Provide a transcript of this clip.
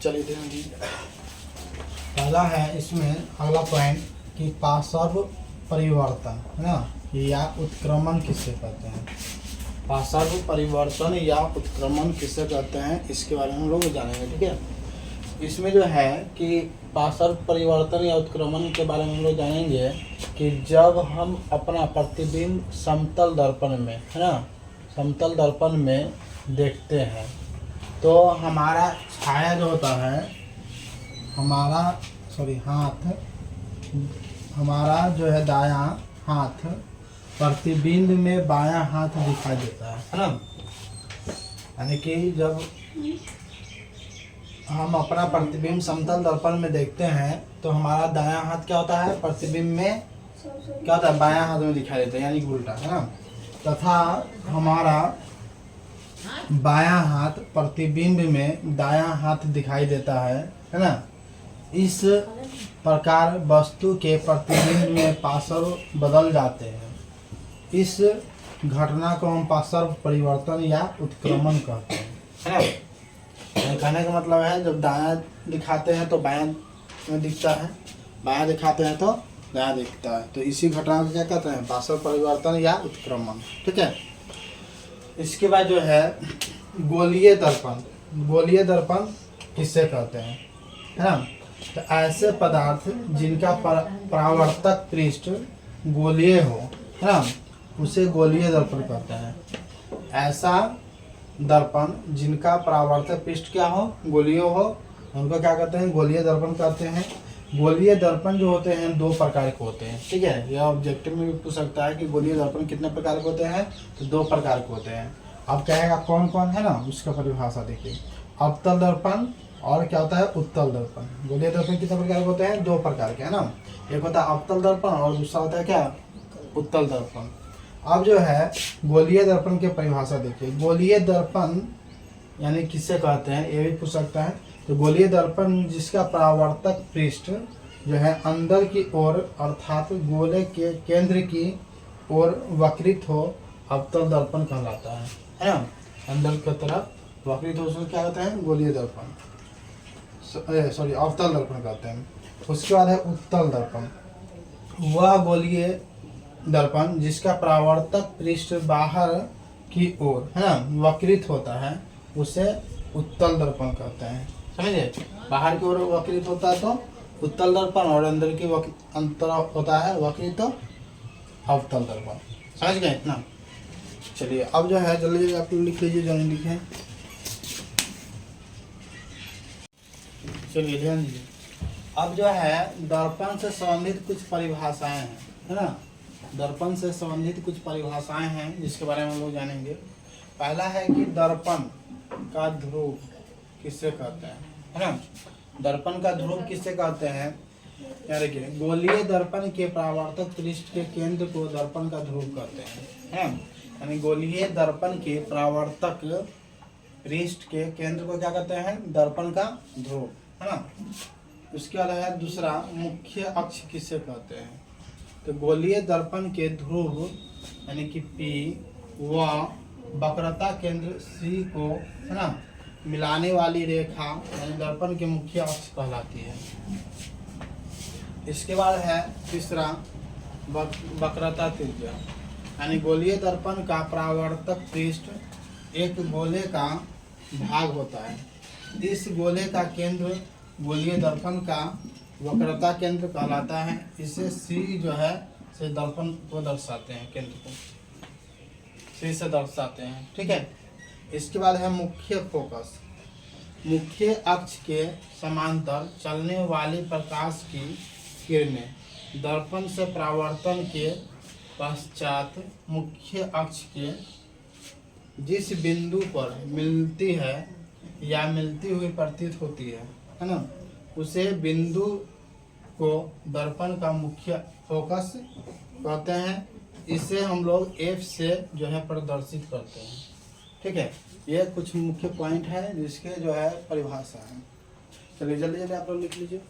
चलिए जी, पहला है इसमें अगला पॉइंट कि पार्श्व परिवर्तन है ना, या उत्क्रमण किससे कहते हैं। पार्श्व परिवर्तन या उत्क्रमण किससे कहते हैं, इसके बारे में हम लोग जानेंगे। ठीक है, इसमें जो है कि पार्श्व परिवर्तन या उत्क्रमण के बारे में हम लोग जानेंगे कि जब हम अपना प्रतिबिंब समतल दर्पण में है ना, समतल दर्पण में देखते हैं तो हमारा छाया जो होता है, हमारा जो है दायां हाथ प्रतिबिंब में बायां हाथ दिखाई देता है ना। यानी कि जब हम अपना प्रतिबिंब समतल दर्पण में देखते हैं तो हमारा दायां हाथ क्या होता है, प्रतिबिंब में क्या होता है, बायां हाथ में दिखाई देता है, यानी कि उल्टा है ना। तथा हमारा बायां हाथ प्रतिबिंब में दायां हाथ दिखाई देता है ना। इस प्रकार वस्तु के प्रतिबिंब में पार्श्व बदल जाते हैं। इस घटना को हम पार्श्व परिवर्तन या उत्क्रमण कहते हैं, है ना। कहने का मतलब है जब दायां दिखाते हैं तो बायां में दिखता है, बायां दिखाते हैं तो दायां दिखता है, तो इसी घटना को क्या कहते हैं, पार्श्व परिवर्तन या उत्क्रमण। ठीक है, इसके बाद जो है गोलीय दर्पण। गोलीय दर्पण किससे कहते हैं, है ना। तो ऐसे पदार्थ जिनका परावर्तक पृष्ठ गोलीय हो, है ना, उसे गोलीय दर्पण कहते हैं। ऐसा दर्पण जिनका परावर्तक पृष्ठ क्या हो, गोलीय हो, उनको क्या कहते हैं, गोलीय दर्पण कहते हैं। गोलीय दर्पण जो होते हैं दो प्रकार के होते हैं। ठीक है, यह ऑब्जेक्टिव में भी पूछ सकता है कि गोलीय दर्पण कितने प्रकार के होते हैं, तो दो प्रकार के होते हैं। अब कहेगा कौन कौन है ना, उसका परिभाषा देखिए। अवतल दर्पण और क्या होता है, उत्तल दर्पण। गोलीय दर्पण कितने प्रकार के होते हैं, दो प्रकार के, है ना। एक होता है अवतल दर्पण और दूसरा होता है क्या, उत्तल दर्पण। अब जो है गोलीय दर्पण की परिभाषा देखिए। गोलीय दर्पण यानी किससे कहते हैं, ये भी पूछ सकता है। तो गोलीय दर्पण जिसका परावर्तक पृष्ठ जो है अंदर की ओर अर्थात गोले के केंद्र की ओर वक्रित हो, अवतल दर्पण कहलाता है ना। अंदर की तरफ वक्रित हो, उसको क्या कहते हैं, गोलीय दर्पण, सॉरी अवतल दर्पण कहते हैं। उसके बाद है उत्तल दर्पण। वह गोलीय दर्पण जिसका परावर्तक पृष्ठ बाहर की ओर, है ना, वक्रित होता है, उसे उत्तल दर्पण कहते हैं। समझे, बाहर की ओर वक्रित होता है तो उत्तल दर्पण, और अंदर की अंतर होता है वक्रित तो अवतल दर्पण। समझ गए इतना। चलिए अब जो है जल्दी आप लोग लिख लीजिए जो नहीं लिखे। चलिए ध्यान दीजिए। अब जो है दर्पण से संबंधित कुछ परिभाषाएं हैं, है ना। दर्पण से संबंधित कुछ परिभाषाएं हैं जिसके बारे में हम लोग जानेंगे। पहला है कि दर्पण का ध्रुव किससे कहते हैं, है ना। दर्पण का ध्रुव किससे कहते हैं, यार देखिए, गोलीय दर्पण के परावर्तक पृष्ठ के केंद्र को दर्पण का ध्रुव कहते हैं, है ना। यानी गोलीय दर्पण के परावर्तक पृष्ठ के केंद्र को क्या कहते हैं, दर्पण का ध्रुव, है ना। उसके बाद है दूसरा, मुख्य अक्ष किससे कहते हैं। तो गोलीय दर्पण के ध्रुव यानी कि P व वक्रता केंद्र C को, है ना, मिलाने वाली रेखा यानी दर्पण के मुख्य अक्ष कहलाती है। इसके बाद है तीसरा, वक्रता त्रिज्या। यानी गोलीय दर्पण का परावर्तक पृष्ठ एक गोले का भाग होता है। इस गोले का केंद्र गोलीय दर्पण का वक्रता केंद्र कहलाता है। इसे C जो है से दर्पण को दर्शाते हैं, केंद्र को C से दर्शाते हैं। ठीक है, इसके बाद है मुख्य फोकस। मुख्य अक्ष के समांतर चलने वाली प्रकाश की किरणें दर्पण से परावर्तन के पश्चात मुख्य अक्ष के जिस बिंदु पर मिलती है या मिलती हुई प्रतीत होती है ना, उसे बिंदु को दर्पण का मुख्य फोकस कहते हैं। इसे हम लोग F से जो है प्रदर्शित करते हैं। ठीक है, ये कुछ मुख्य पॉइंट है जिसके जो है परिभाषा है। चलिए जल्दी जल्दी आप लोग लिख लीजिए।